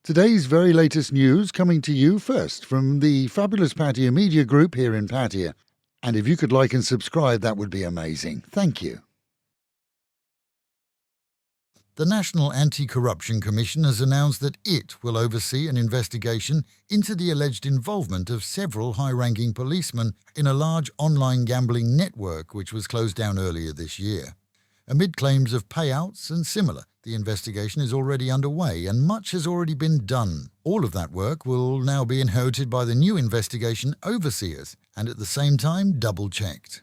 Today's very latest news coming to you first from the fabulous Pattaya Media Group here in Pattaya. And if you could like and subscribe, that would be amazing. Thank you. The National Anti-Corruption Commission has announced that it will oversee an investigation into the alleged involvement of several high-ranking policemen in a large online gambling network which was closed down earlier this year. Amid claims of payouts and similar, the investigation is already underway and much has already been done. All of that work will now be inherited by the new investigation overseers and at the same time double-checked.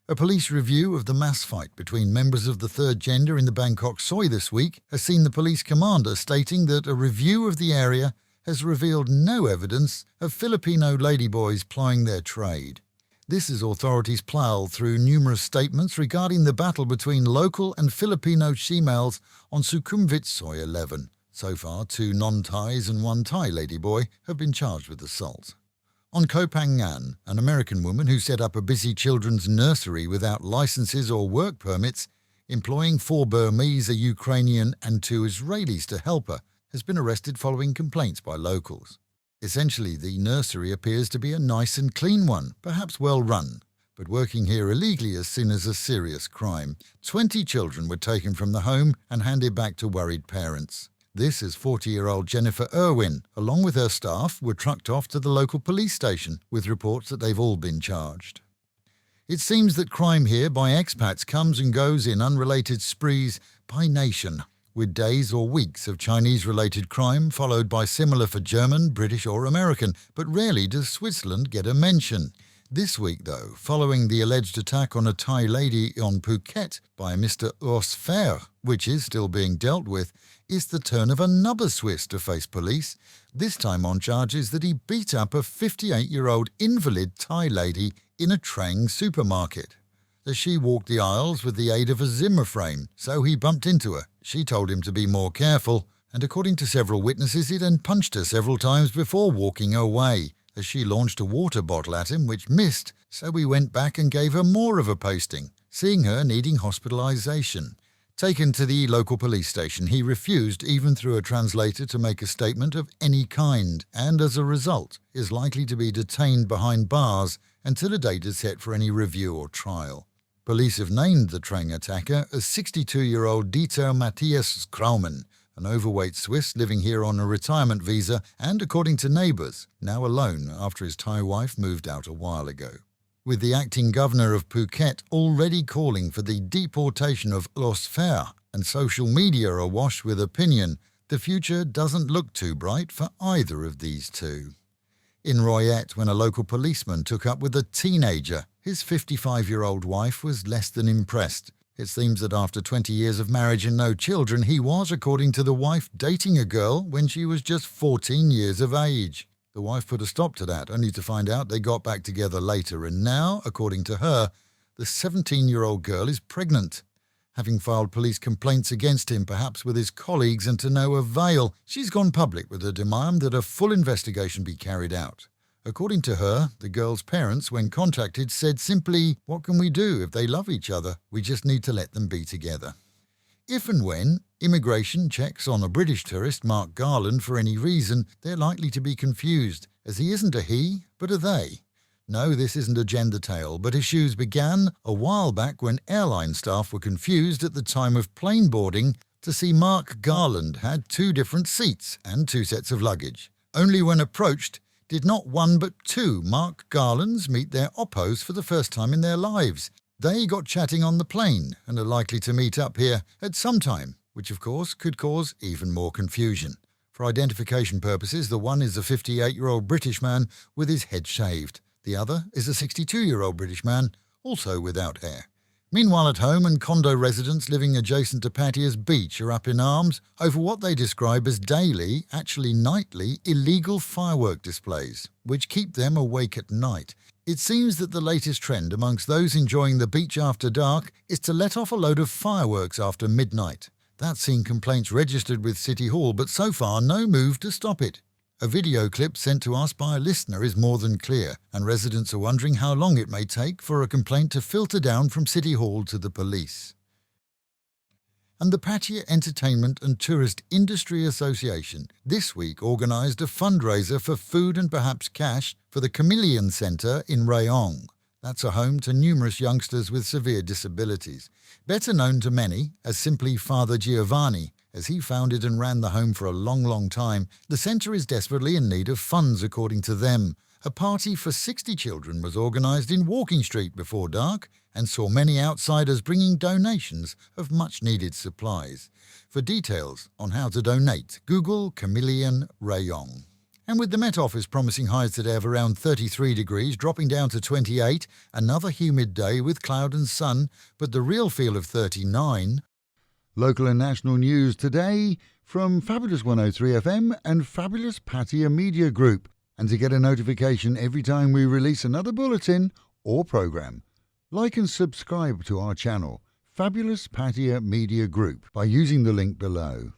A police review of the mass fight between members of the third gender in the Bangkok Soi this week has seen the police commander stating that a review of the area has revealed no evidence of Filipino ladyboys plying their trade. This as authorities plough through numerous statements regarding the battle between local and Filipino females on Sukhumvit Soi 11. So far, 2 non-Thais and 1 Thai ladyboy have been charged with assault. On Koh Phangan, an American woman who set up a busy children's nursery without licenses or work permits, employing 4 Burmese, a Ukrainian and 2 Israelis to help her, has been arrested following complaints by locals. Essentially, the nursery appears to be a nice and clean one, perhaps well run, but working here illegally is seen as a serious crime. 20 children were taken from the home and handed back to worried parents. This is 40-year-old Jennifer Irwin, along with her staff, were trucked off to the local police station with reports that they've all been charged. It seems that crime here by expats comes and goes in unrelated sprees by nation, with days or weeks of Chinese-related crime followed by similar for German, British or American, but rarely does Switzerland get a mention. This week, though, following the alleged attack on a Thai lady on Phuket by Mr. Urs Fer, which is still being dealt with, is the turn of another Swiss to face police, this time on charges that he beat up a 58-year-old invalid Thai lady in a Trang supermarket. As she walked the aisles with the aid of a Zimmer frame, so he bumped into her. She told him to be more careful, and according to several witnesses, he then punched her several times before walking away, as she launched a water bottle at him which missed, so he went back and gave her more of a pasting, seeing her needing hospitalisation. Taken to the local police station, he refused, even through a translator, to make a statement of any kind, and as a result is likely to be detained behind bars until a date is set for any review or trial. Police have named the Trang attacker as 62-year-old Dieter Matthias Kraumann, an overweight Swiss living here on a retirement visa and, according to neighbours, now alone after his Thai wife moved out a while ago. With the acting governor of Phuket already calling for the deportation of Urs Fer and social media awash with opinion, the future doesn't look too bright for either of these two. In Royet, when a local policeman took up with a teenager, his 55-year-old wife was less than impressed. It seems that after 20 years of marriage and no children, he was, according to the wife, dating a girl when she was just 14 years of age. The wife put a stop to that, only to find out they got back together later, and now, according to her, the 17-year-old girl is pregnant. Having filed police complaints against him, perhaps with his colleagues, and to no avail, she's gone public with a demand that a full investigation be carried out. According to her, the girl's parents, when contacted, said simply, "What can we do if they love each other? We just need to let them be together." If and when immigration checks on a British tourist, Mark Garland, for any reason, they're likely to be confused, as he isn't a he, but a they. No, this isn't a gender tale, but issues began a while back when airline staff were confused at the time of plane boarding to see Mark Garland had 2 different seats and 2 sets of luggage. Only when approached did not 1 but 2 Mark Garlands meet their oppos for the first time in their lives. They got chatting on the plane and are likely to meet up here at some time, which of course could cause even more confusion. For identification purposes, the one is a 58-year-old British man with his head shaved. The other is a 62-year-old British man, also without hair. Meanwhile, at home, and condo residents living adjacent to Pattaya's beach are up in arms over what they describe as daily, actually nightly, illegal firework displays, which keep them awake at night. It seems that the latest trend amongst those enjoying the beach after dark is to let off a load of fireworks after midnight. That's seen complaints registered with City Hall, but so far no move to stop it. A video clip sent to us by a listener is more than clear, and residents are wondering how long it may take for a complaint to filter down from City Hall to the police. And the Pattaya Entertainment and Tourist Industry Association this week organised a fundraiser for food and perhaps cash for the Camillian Centre in Rayong. That's a home to numerous youngsters with severe disabilities. Better known to many as simply Father Giovanni, as he founded and ran the home for a long time, the centre is desperately in need of funds according to them. A party for 60 children was organised in Walking Street before dark and saw many outsiders bringing donations of much-needed supplies. For details on how to donate, Google Camillian Rayong. And with the Met Office promising highs today of around 33 degrees, dropping down to 28, another humid day with cloud and sun, but the real feel of 39. Local and national news today from Fabulous 103 FM and Fabulous Pattaya Media Group. And to get a notification every time we release another bulletin or programme, like and subscribe to our channel, Fabulous Pattaya Media Group, by using the link below.